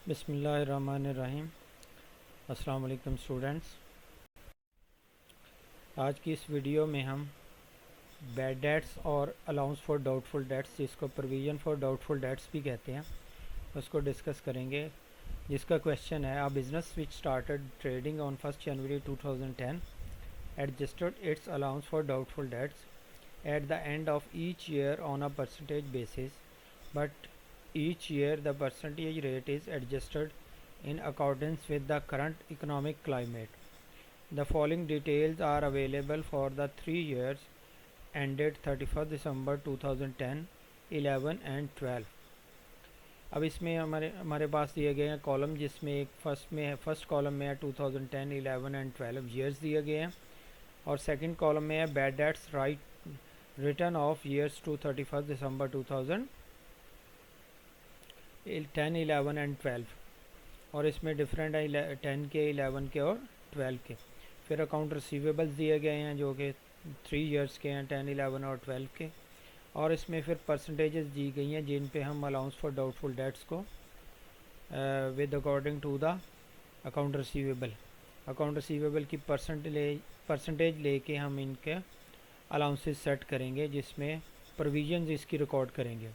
बिस्मिल्लाहिर्रहमानिर्रहीम। अस्सलाम वालेकुम स्टूडेंट्स। आज की इस वीडियो में हम बैड डेट्स और अलाउंस फॉर डाउटफुल डेट्स, जिसको प्रोविज़न फॉर डाउटफुल डेट्स भी कहते हैं, उसको डिस्कस करेंगे। जिसका क्वेश्चन है, a business which started trading on 1 January 2010 adjusted its allowance for doubtful debts at the end of each year on a percentage basis, but each year the percentage rate is adjusted in accordance with the current economic climate. The following details are available for the 3 years ended 31st December 2010, 11 and 12. अब इसमें हमारे पास दिए गए हैं column, जिसमें एक first column में है 2010, 11 एंड 12 ईयर्स दिए गए हैं, और सेकंड कॉलम में है bad debts written off years to 31st December 2010, 11 and 12, और इसमें डिफरेंट है 10 के, 11 के और 12 के। फिर अकाउंट रिसीवेबल्स दिए गए हैं जो कि 3 ईयर्स के हैं, 10, 11 और 12 के, और इसमें फिर परसेंटेजेस दी गई हैं जिन पे हम अलाउंस फॉर डाउटफुल डेट्स को with according to the account receivable की परसेंटेज लेके हम इनके अलाउंसेस सेट करेंगे, जिसमें प्रोविजंस इसकी रिकॉर्ड करेंगे।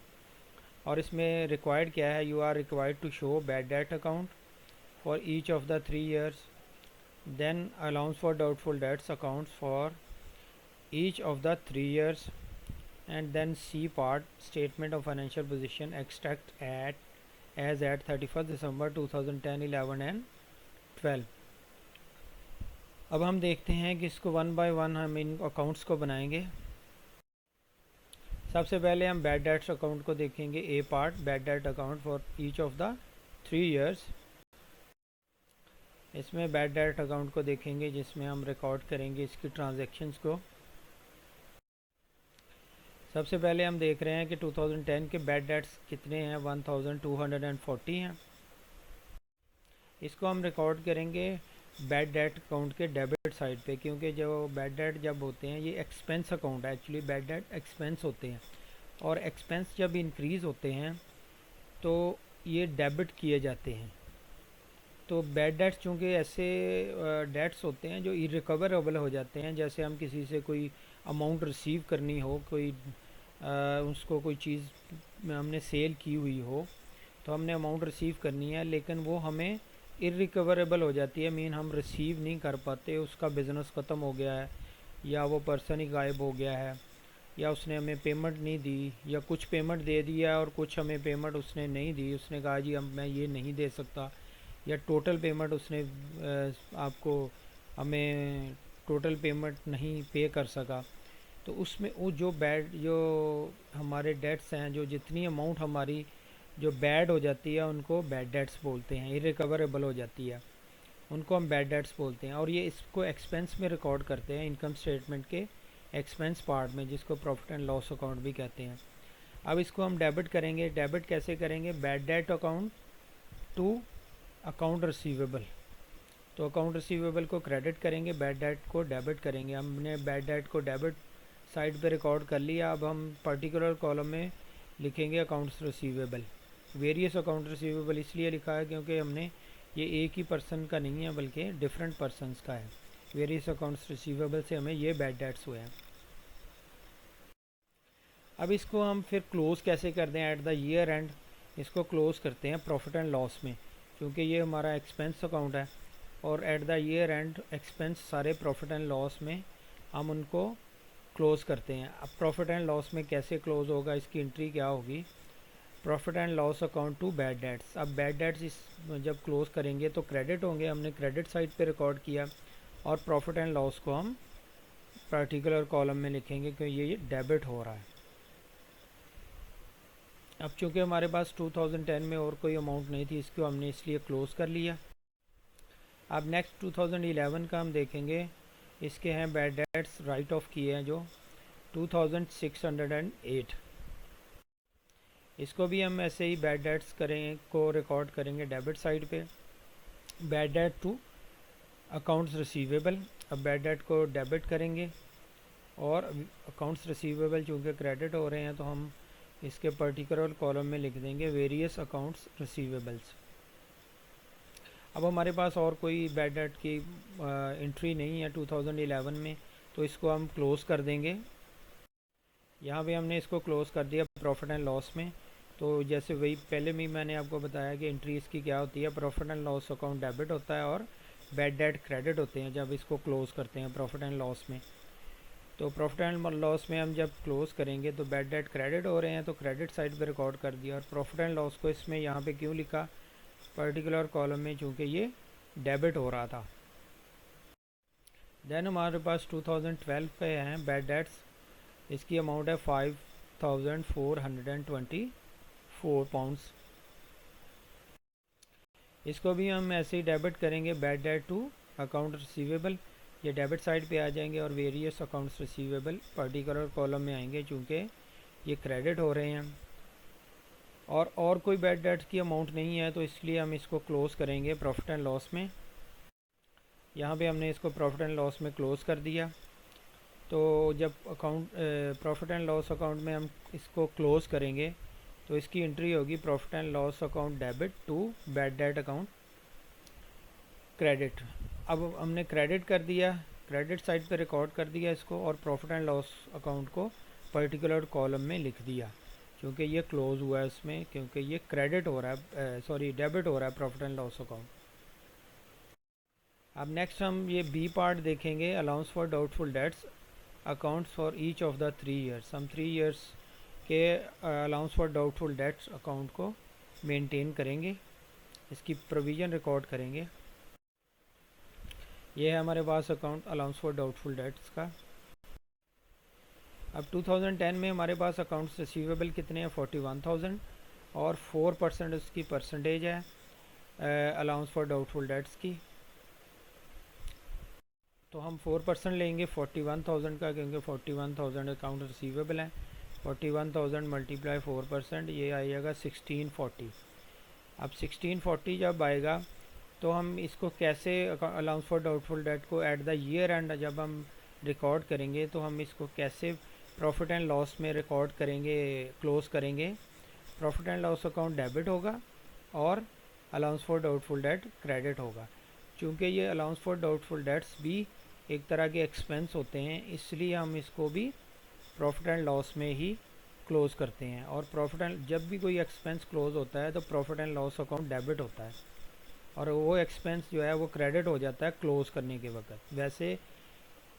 और इसमें रिक्वायर्ड क्या है, you are required to show bad debt account for each of the 3 years, then allowance for doubtful debts accounts for each of the 3 years, and then C part, statement of financial position extract as at 31st December 2010, 11 and 12। अब हम देखते हैं कि इसको one by one हम इन accounts को बनाएंगे। सबसे पहले हम बैड डेट्स अकाउंट को देखेंगे। A part, bad debt account for each of the 3 years. इसमें बैड डेट अकाउंट को देखेंगे जिसमें हम रिकॉर्ड करेंगे इसकी ट्रांजैक्शंस को। सबसे पहले हम देख रहे हैं कि 2010 के बैड डेट्स कितने हैं, 1240 हैं। इसको हम रिकॉर्ड करेंगे बैड डेट अकाउंट के डेबिट साइड पे, क्योंकि जो बैड डेट जब होते हैं ये एक्सपेंस अकाउंट है, एक्चुअली बैड डेट एक्सपेंस होते हैं, और एक्सपेंस जब इंक्रीज़ होते हैं तो ये डेबिट किए जाते हैं। तो बैड डेट्स चूँकि ऐसे डेट्स होते हैं जो इरिकवरेबल हो जाते हैं, जैसे हम किसी से कोई अमाउंट रिसीव करनी हो, उसको कोई चीज़ हमने सेल की हुई हो तो हमने अमाउंट रिसीव करनी है, लेकिन वो हमें इरिकवरेबल हो जाती है, मीन हम रिसीव नहीं कर पाते, उसका बिज़नेस ख़त्म हो गया है, या वो पर्सन ही गायब हो गया है, या उसने हमें पेमेंट नहीं दी, या कुछ पेमेंट दे दिया और कुछ हमें पेमेंट उसने नहीं दी, उसने कहा जी अब मैं ये नहीं दे सकता, या टोटल पेमेंट उसने आपको हमें टोटल पेमेंट नहीं पे कर सका। तो उसमें वो जो हमारे डेट्स हैं, जो जितनी अमाउंट हमारी जो बैड हो जाती है उनको बैड डेट्स बोलते हैं, इरिकवरेबल हो जाती है उनको हम बैड डेट्स बोलते हैं। और ये इसको एक्सपेंस में रिकॉर्ड करते हैं, इनकम स्टेटमेंट के एक्सपेंस पार्ट में, जिसको प्रॉफिट एंड लॉस अकाउंट भी कहते हैं। अब इसको हम डेबिट करेंगे। डेबिट कैसे करेंगे, bad debt account to account receivable. तो अकाउंट रिसीवेबल को क्रेडिट करेंगे, बैड डेट को डेबिट करेंगे। हमने बैड डेट को डेबिट साइड पे रिकॉर्ड कर लिया। अब हम पर्टिकुलर कॉलम में लिखेंगे accounts receivable. Various account receivable इसलिए लिखा है क्योंकि हमने ये एक ही पर्सन का नहीं है बल्कि डिफरेंट पर्सनस का है। वेरियस अकाउंट्स रिसीवेबल से हमें ये बैड डेट्स हुए हैं। अब इसको हम फिर क्लोज़ कैसे कर दें एट द ईयर एंड, इसको क्लोज़ करते हैं प्रॉफिट एंड लॉस में, क्योंकि ये हमारा एक्सपेंस अकाउंट है, और at the year and expense सारे प्रॉफिट एंड लॉस में हम उनको क्लोज़ करते हैं। अब प्रॉफिट एंड लॉस में कैसे क्लोज़ होगा, इसकी एंट्री क्या होगी, profit and loss account to bad debts. अब बैड डेट्स इस जब क्लोज़ करेंगे तो क्रेडिट होंगे, हमने क्रेडिट साइड पे रिकॉर्ड किया, और प्रॉफिट एंड लॉस को हम पर्टिकुलर कॉलम में लिखेंगे कि ये डेबिट हो रहा है। अब चूँकि हमारे पास 2010 में और कोई अमाउंट नहीं थी, इसको हमने इसलिए क्लोज़ कर लिया। अब नेक्स्ट 2011 का हम देखेंगे। इसके हैं बैड डेट्स राइट ऑफ किए हैं जो 2608। इसको भी हम ऐसे ही बैड डेट्स को रिकॉर्ड करेंगे डेबिट साइड पे। Bad debt to accounts receivable. अब बैड डेट को डेबिट करेंगे, और अकाउंट्स रिसीवेबल चूँकि क्रेडिट हो रहे हैं तो हम इसके पर्टिकुलर कॉलम में लिख देंगे वेरियस अकाउंट्स रिसीवेबल्स। अब हमारे पास और कोई बैड डेट की एंट्री नहीं है 2011 में, तो इसको हम क्लोज़ कर देंगे। यहाँ पे हमने इसको क्लोज़ कर दिया प्रॉफिट एंड लॉस में। तो जैसे वही पहले भी मैंने आपको बताया कि एंट्री इसकी क्या होती है, profit and loss account debit होता है और बैड डेट क्रेडिट होते हैं जब इसको क्लोज़ करते हैं प्रॉफिट एंड लॉस में। तो प्रॉफिट एंड लॉस में हम जब क्लोज़ करेंगे तो बैड डेट क्रेडिट हो रहे हैं, तो क्रेडिट साइड पे रिकॉर्ड कर दिया। और प्रॉफिट एंड लॉस को इसमें यहाँ पे क्यों लिखा पर्टिकुलर कॉलम में, चूँकि ये डेबिट हो रहा था। देन हमारे पास 2012 पे हैं बैड डेट्स, इसकी अमाउंट है 5424 पाउंड्स। इसको भी हम ऐसे ही डेबिट करेंगे bad debt to account receivable, ये डेबिट साइड पे आ जाएंगे और various accounts receivable particular column में आएंगे चूँकि ये क्रेडिट हो रहे हैं। और कोई बैड डेट की अमाउंट नहीं है, तो इसलिए हम इसको क्लोज़ करेंगे प्रॉफिट एंड लॉस में। यहाँ पे हमने इसको प्रॉफिट एंड लॉस में क्लोज़ कर दिया। तो जब account profit and loss account में हम इसको क्लोज़ करेंगे तो इसकी एंट्री होगी profit and loss account debit to bad debt account credit. अब हमने क्रेडिट कर दिया, क्रेडिट साइड पे रिकॉर्ड कर दिया इसको, और प्रॉफिट एंड लॉस अकाउंट को पर्टिकुलर कॉलम में लिख दिया क्योंकि ये क्लोज़ हुआ है इसमें, क्योंकि ये क्रेडिट हो रहा है सॉरी डेबिट हो रहा है प्रॉफिट एंड लॉस अकाउंट। अब नेक्स्ट हम ये बी पार्ट देखेंगे, allowance for doubtful debts accounts for each of the 3 years. हम 3 ईयर्स के allowance for doubtful debts account को मेंटेन करेंगे, इसकी प्रोविज़न रिकॉर्ड करेंगे। ये है हमारे पास account allowance for doubtful debts का। अब 2010 में हमारे पास अकाउंट्स रिसीवेबल कितने हैं 41,000 और 4% उसकी परसेंटेज है अलाउंस फॉर डाउटफुल डेट्स की। तो हम 4% लेंगे 41,000 का, क्योंकि 41,000 अकाउंट रिसीवेबल है। 41,000 मल्टीप्लाई 4%, ये आएगा 1640। अब 1640 जब आएगा तो हम इसको कैसे अलाउंस फॉर डाउटफुल डेट को एट द ईयर एंड जब हम रिकॉर्ड करेंगे तो हम इसको कैसे प्रॉफिट एंड लॉस में रिकॉर्ड करेंगे, क्लोज़ करेंगे। Profit and loss account debit होगा और allowance for doubtful date credit होगा। चूँकि ये अलाउंस फॉर डाउटफुल डेट्स भी एक तरह के एक्सपेंस होते हैं, इसलिए हम इसको भी प्रॉफिट एंड लॉस में ही क्लोज़ करते हैं। और प्रॉफिट एंड जब भी कोई एक्सपेंस क्लोज़ होता है तो profit and loss account debit होता है और वो एक्सपेंस जो है वो क्रेडिट हो जाता है क्लोज़ करने के वक्त। वैसे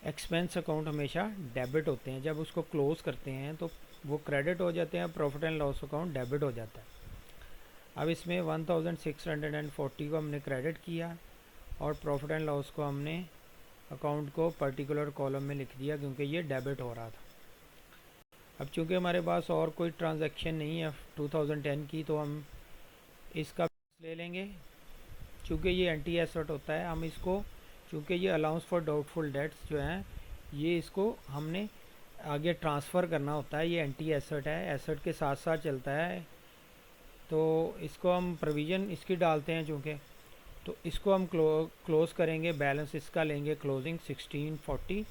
एक्सपेंस अकाउंट हमेशा डेबिट होते हैं, जब उसको क्लोज़ करते हैं तो वो क्रेडिट हो जाते हैं, profit and loss account debit हो जाता है। अब इसमें 1640 को हमने क्रेडिट किया और प्रॉफिट एंड लॉस को हमने अकाउंट को पर्टिकुलर कॉलम में लिख दिया क्योंकि ये डेबिट हो रहा था। अब चूँकि हमारे पास और कोई ट्रांजैक्शन नहीं है 2010 की, तो हम इसका ले लेंगे। चूँकि ये एंटी एसेट होता है, हम इसको चूँकि ये अलाउंस फॉर डाउटफुल डेट्स जो हैं ये इसको हमने आगे ट्रांसफ़र करना होता है। ये एंटी एसेट है, एसेट के साथ साथ चलता है, तो इसको हम प्रोविज़न इसकी डालते हैं चूँकि, तो इसको हम क्लोज़ करेंगे। बैलेंस इसका लेंगे क्लोजिंग 1640,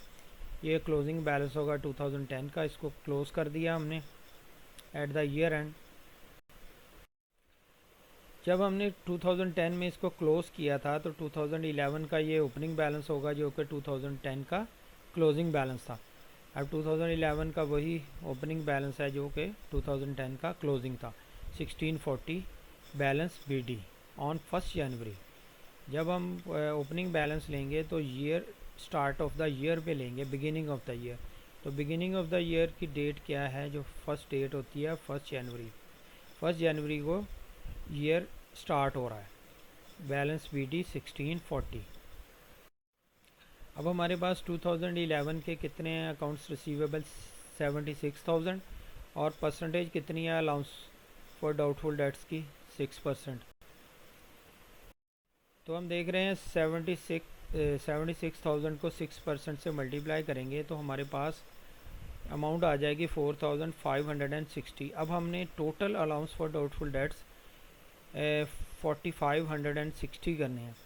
ये क्लोजिंग बैलेंस होगा 2010 का। इसको क्लोज़ कर दिया हमने एट द ईयर एंड। जब हमने 2010 में इसको क्लोज़ किया था तो 2011 का ये ओपनिंग बैलेंस होगा जो कि 2010 का क्लोजिंग बैलेंस था। अब 2011 का वही ओपनिंग बैलेंस है जो कि 2010 का क्लोजिंग था, 1640 बैलेंस BD ऑन 1 जनवरी। जब हम ओपनिंग बैलेंस लेंगे तो year start of the year पे लेंगे, बिगिनिंग ऑफ द ईयर। तो बिगिनिंग ऑफ द ईयर की डेट क्या है, जो फर्स्ट डेट होती है 1 जनवरी। 1 जनवरी को ईयर स्टार्ट हो रहा है। Balance BD 1640। अब हमारे पास 2011 के कितने हैं अकाउंट्स रिसीवेबल 76,000 और परसेंटेज कितनी है अलाउंस फॉर डाउटफुल डेट्स की 6%। तो हम देख रहे हैं 76,000 को 6% से मल्टीप्लाई करेंगे तो हमारे पास अमाउंट आ जाएगी 4,560। अब हमने total allowance for doubtful dates 4,560 करने हैं।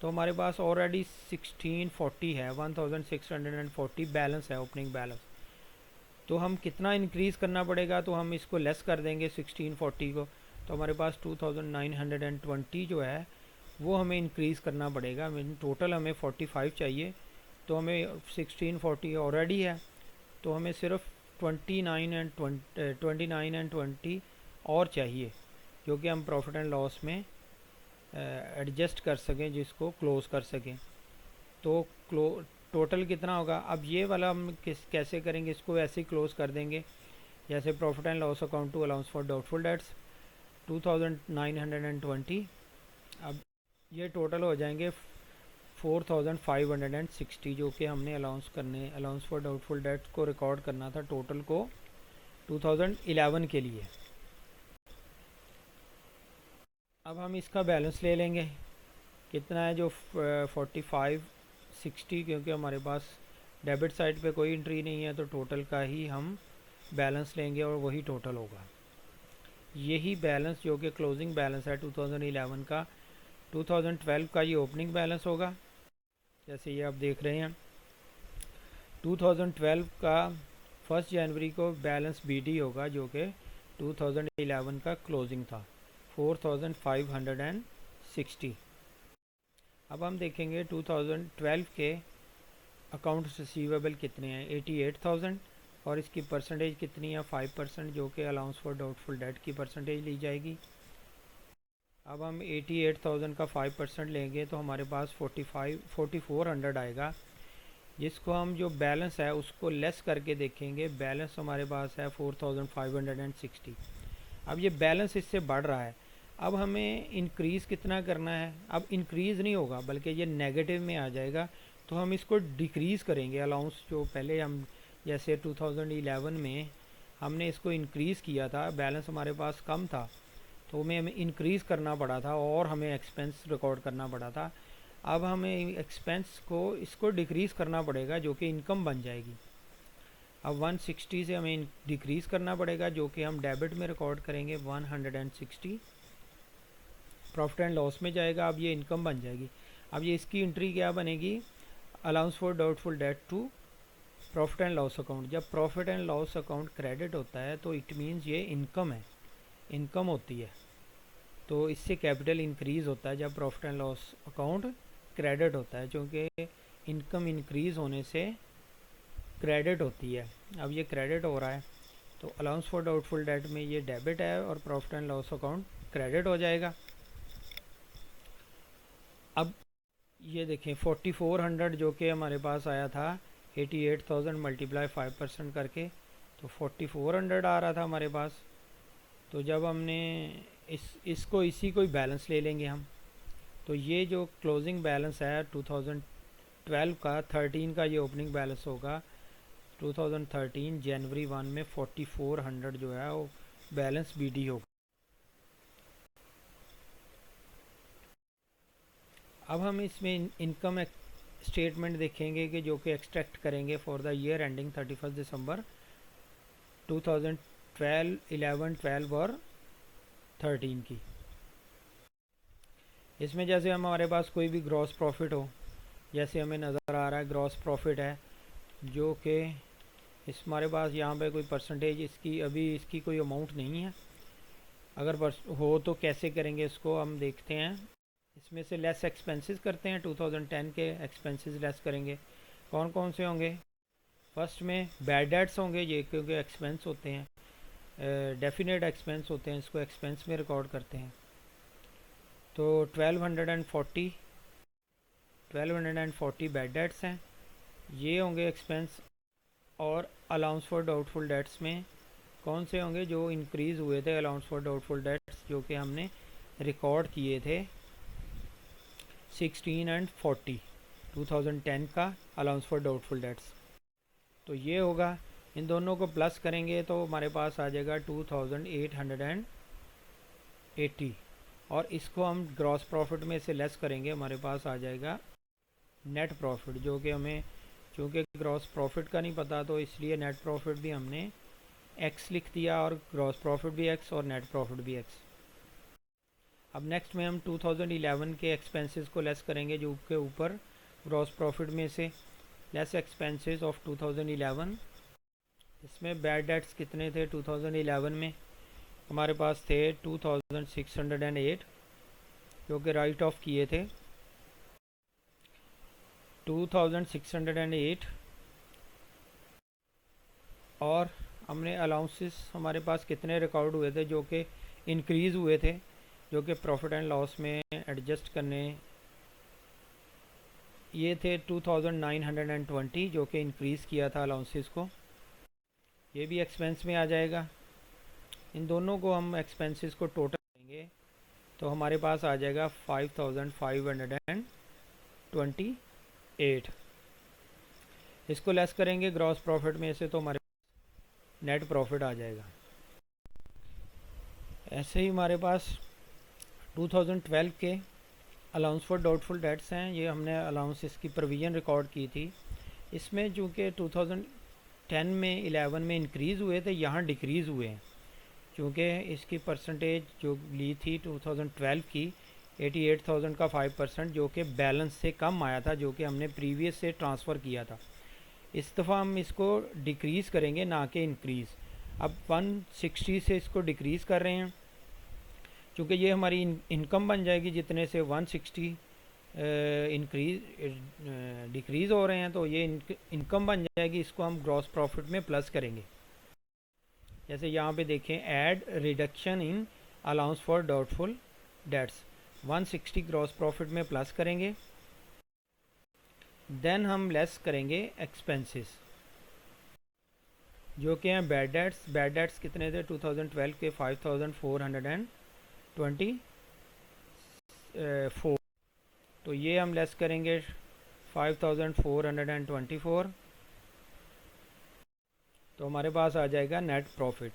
तो हमारे पास ऑलरेडी 1640 है, 1,640 बैलेंस है ओपनिंग बैलेंस। तो हम कितना इंक्रीज़ करना पड़ेगा, तो हम इसको लेस कर देंगे 1640 को। तो हमारे पास 2,920 जो है वो हमें इंक्रीज़ करना पड़ेगा। मीन टोटल हमें 45 चाहिए, तो हमें 1640 ऑलरेडी है, तो हमें सिर्फ 29 एंड 20 और चाहिए, जो कि हम प्रॉफिट एंड लॉस में एडजस्ट कर सकें, जिसको क्लोज़ कर सकें। तो टोटल कितना होगा? अब ये वाला हम कैसे करेंगे? इसको ऐसे ही क्लोज़ कर देंगे, जैसे profit and loss account to allowance for doubtful debts 2920। अब ये टोटल हो जाएंगे 4560, जो कि हमने अलाउंस फॉर डाउटफुल डेट्स को रिकॉर्ड करना था टोटल को 2011 के लिए। अब हम इसका बैलेंस ले लेंगे, कितना है? जो 4560, क्योंकि हमारे पास डेबिट साइड पे कोई एंट्री नहीं है, तो टोटल का ही हम बैलेंस लेंगे और वही टोटल होगा। यही बैलेंस जो कि क्लोजिंग बैलेंस है 2011 का, 2012 का ये ओपनिंग बैलेंस होगा। जैसे ये आप देख रहे हैं, 2012 का 1 जनवरी को बैलेंस बीडी होगा, जो कि 2011 का क्लोजिंग था 4560। अब हम देखेंगे 2012 के अकाउंट्स रिसीवेबल कितने हैं, 88,000, और इसकी परसेंटेज कितनी है? 5%, जो कि अलाउंस फॉर डाउटफुल डेट की परसेंटेज ली जाएगी। अब हम 88,000 का 5% लेंगे तो हमारे पास 4400 आएगा, जिसको हम जो बैलेंस है उसको लेस करके देखेंगे। बैलेंस हमारे पास है 4560। अब ये बैलेंस इससे बढ़ रहा है, अब हमें इंक्रीज़ कितना करना है? अब इंक्रीज़ नहीं होगा, बल्कि ये नेगेटिव में आ जाएगा, तो हम इसको डिक्रीज़ करेंगे। अलाउंस जो पहले हम, जैसे 2011 में हमने इसको इंक्रीज़ किया था, बैलेंस हमारे पास कम था, तो हमें इंक्रीज़ करना पड़ा था और हमें एक्सपेंस रिकॉर्ड करना पड़ा था। अब हमें एक्सपेंस को इसको डिक्रीज़ करना पड़ेगा, जो कि इनकम बन जाएगी। अब 160 से हमें डिक्रीज़ करना पड़ेगा, जो कि हम डेबिट में रिकॉर्ड करेंगे 160, प्रॉफिट एंड लॉस में जाएगा। अब ये इनकम बन जाएगी। अब ये इसकी एंट्री क्या बनेगी? Allowance for doubtful debt to profit and loss account. जब profit and loss account credit होता है तो इट मीन्स ये इनकम है, इनकम होती है, तो इससे कैपिटल इंक्रीज़ होता है जब profit and loss account credit होता है, क्योंकि इनकम इंक्रीज़ होने से क्रेडिट होती है। अब ये क्रेडिट हो रहा है, तो अलाउंस फॉर डाउटफुल डेट में ये डेबिट है और profit and loss account credit हो जाएगा। अब ये देखें 4400 जो कि हमारे पास आया था 88,000 मल्टीप्लाई 5% करके, तो 4400 आ रहा था हमारे पास। तो जब हमने इसको इसी को ही बैलेंस ले लेंगे हम, तो ये जो क्लोजिंग बैलेंस है 2012 का 13 का ये ओपनिंग बैलेंस होगा 2013 जनवरी 1 में 4400 जो है वो बैलेंस बीडी होगा। अब हम इसमें इनकम स्टेटमेंट देखेंगे कि जो कि एक्सट्रैक्ट करेंगे फॉर द ईयर एंडिंग 31 दिसंबर 2012, 11, 12 और 13 की। इसमें जैसे हमारे पास कोई भी ग्रॉस प्रॉफिट हो, जैसे हमें नज़र आ रहा है ग्रॉस प्रॉफिट है, जो कि इस हमारे पास यहाँ पे कोई परसेंटेज इसकी अभी इसकी कोई अमाउंट नहीं है। अगर हो तो कैसे करेंगे इसको हम देखते हैं। इसमें से लेस एक्सपेंसेस करते हैं, 2010 के एक्सपेंसेस लेस करेंगे। कौन कौन से होंगे? फर्स्ट में बैड डेट्स होंगे, ये क्योंकि एक्सपेंस होते हैं, डेफिनेट एक्सपेंस होते हैं, इसको एक्सपेंस में रिकॉर्ड करते हैं। तो 1240 बैड डेट्स हैं, ये होंगे एक्सपेंस। और अलाउंस फॉर डाउटफुल डेट्स में कौन से होंगे? जो इंक्रीज़ हुए थे अलाउंस फॉर डाउटफुल डेट्स, जो कि हमने रिकॉर्ड किए थे 16 एंड 40 2010 का अलाउंस फॉर डाउटफुल डेट्स। तो ये होगा, इन दोनों को प्लस करेंगे तो हमारे पास आ जाएगा 2880, और इसको हम ग्रॉस प्रॉफिट में से लेस करेंगे, हमारे पास आ जाएगा नेट प्रॉफिट, जो कि हमें चूँकि ग्रॉस प्रॉफिट का नहीं पता तो इसलिए नेट प्रॉफिट भी हमने एक्स लिख दिया, और ग्रॉस प्रॉफिट भी एक्स और नेट प्रॉफिट भी एक्स। अब नेक्स्ट में हम 2011 के एक्सपेंसेस को लेस करेंगे, जो के ऊपर ग्रॉस प्रॉफिट में से लेस एक्सपेंसेस ऑफ 2011। इसमें बैड डेट्स कितने थे 2011 में? हमारे पास थे 2608, जो कि राइट ऑफ किए थे 2608, और हमने अलाउंसेस हमारे पास कितने रिकॉर्ड हुए थे जो कि इंक्रीज़ हुए थे, जो कि प्रॉफिट एंड लॉस में एडजस्ट करने, ये थे 2920 जो कि इंक्रीज़ किया था अलाउंसेस को। ये भी एक्सपेंस में आ जाएगा। इन दोनों को हम एक्सपेंसेस को टोटल करेंगे तो हमारे पास आ जाएगा 5528। इसको लेस करेंगे ग्रॉस प्रॉफिट में से तो हमारे नेट प्रॉफिट आ जाएगा। ऐसे ही हमारे पास 2012 के अलाउंस फॉर डाउटफुल डेट्स हैं। ये हमने अलाउंस इसकी प्रोविज़न रिकॉर्ड की थी। इसमें चूँकि 2010 में 11 में इंक्रीज़ हुए थे, यहाँ डिक्रीज़ हुए हैं क्योंकि इसकी परसेंटेज जो ली थी 2012 की 88,000 का 5%, जो कि बैलेंस से कम आया था, जो कि हमने प्रीवियस से ट्रांसफ़र किया था। इस दफ़ा हम इसको डिक्रीज़ करेंगे, ना कि इंक्रीज़। अब 160 से इसको डिक्रीज़ कर रहे हैं क्योंकि ये हमारी इनकम बन जाएगी, जितने से 160 डिक्रीज़ हो रहे हैं तो ये इनकम बन जाएगी। इसको हम ग्रॉस प्रॉफिट में प्लस करेंगे। जैसे यहाँ पे देखें, add reduction in allowance for doubtful dates, 160 gross profit में प्लस करेंगे। देन हम लेस करेंगे एक्सपेंसेस जो कि हैं बैड डेट्स। बैड डेट्स कितने थे 2012 के 5424, तो ये हम लेस करेंगे 5424, तो हमारे पास आ जाएगा नेट प्रॉफिट।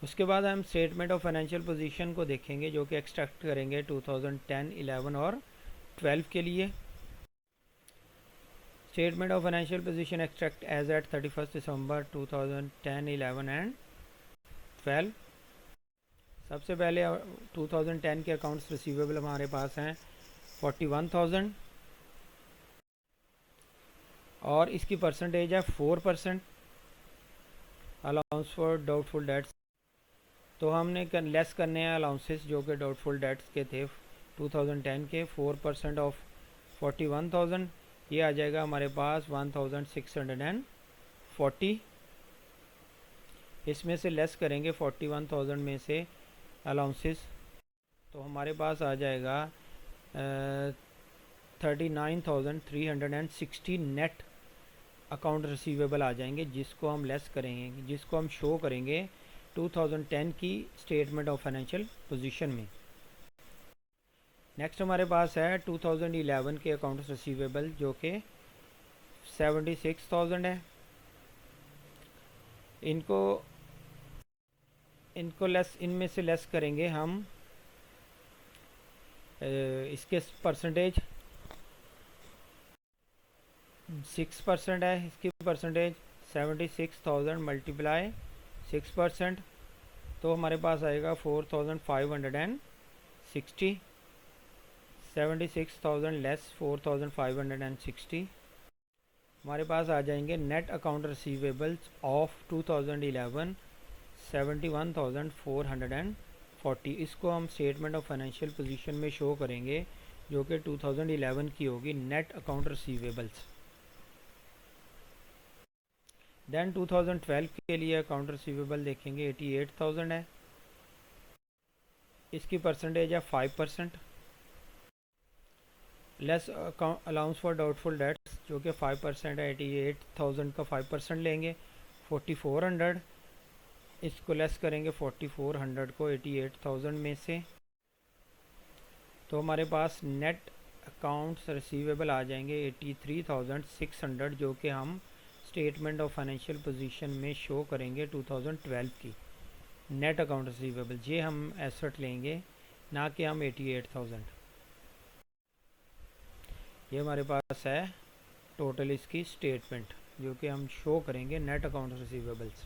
उसके बाद हम स्टेटमेंट ऑफ फाइनेंशियल पोजीशन को देखेंगे जो कि एक्सट्रैक्ट करेंगे 2010, 11 और 12 के लिए। Statement of financial position extract as at 31 December 2010, 11 and 12। सबसे पहले 2010 के अकाउंट्स रिसीवेबल हमारे पास हैं 41,000 और इसकी परसेंटेज है 4%। अलाउंस फॉर डाउटफुल डेट्स, तो हमने लेस करने हैं अलाउंसेस जो कि डाउटफुल डेट्स के थे 2010 के। 4% ऑफ 41,000, ये आ जाएगा हमारे पास 1,640। इसमें से लेस करेंगे 41,000 में से अलाउंसेस, तो हमारे पास आ जाएगा 39,360 नेट अकाउंट रिसीवेबल आ जाएंगे, जिसको हम लेस करेंगे, जिसको हम शो करेंगे 2010 की स्टेटमेंट ऑफ फाइनेंशियल पोजीशन में। नेक्स्ट हमारे पास है 2011 के अकाउंट्स रिसीवेबल जो कि 76,000 है। इनको लेस, इनमें से लेस करेंगे हम इसके परसेंटेज 6% है। इसकी परसेंटेज 76,000 मल्टीप्लाई 6%, तो हमारे पास आएगा 4,560। 76,000 लेस 4,560, हमारे पास आ जाएंगे नेट अकाउंट रिसीवेबल्स ऑफ 2011 71,440। इसको हम स्टेटमेंट ऑफ फाइनेंशियल पोजीशन में शो करेंगे जो कि 2011 की होगी नेट अकाउंट रिसीवेबल्स। देन 2012 के लिए अकाउंट रिसीवेबल देखेंगे 88,000 है। इसकी परसेंटेज है 5%। Less allowance for doubtful dates जो कि 5% है, 88,000 का 5% लेंगे 4,400। इसको लेस करेंगे 4,400 को 88,000 में से, तो हमारे पास नेट अकाउंट्स रिसीवेबल आ जाएंगे 83,600 जो कि हम स्टेटमेंट ऑफ फाइनेंशियल पोजीशन में शो करेंगे 2012 की नेट अकाउंट रिसीवेबल। ये हम एसेट लेंगे, ना कि हम 88,000। ये हमारे पास है टोटल इसकी स्टेटमेंट जो कि हम शो करेंगे नेट अकाउंट रिसीवेबल्स।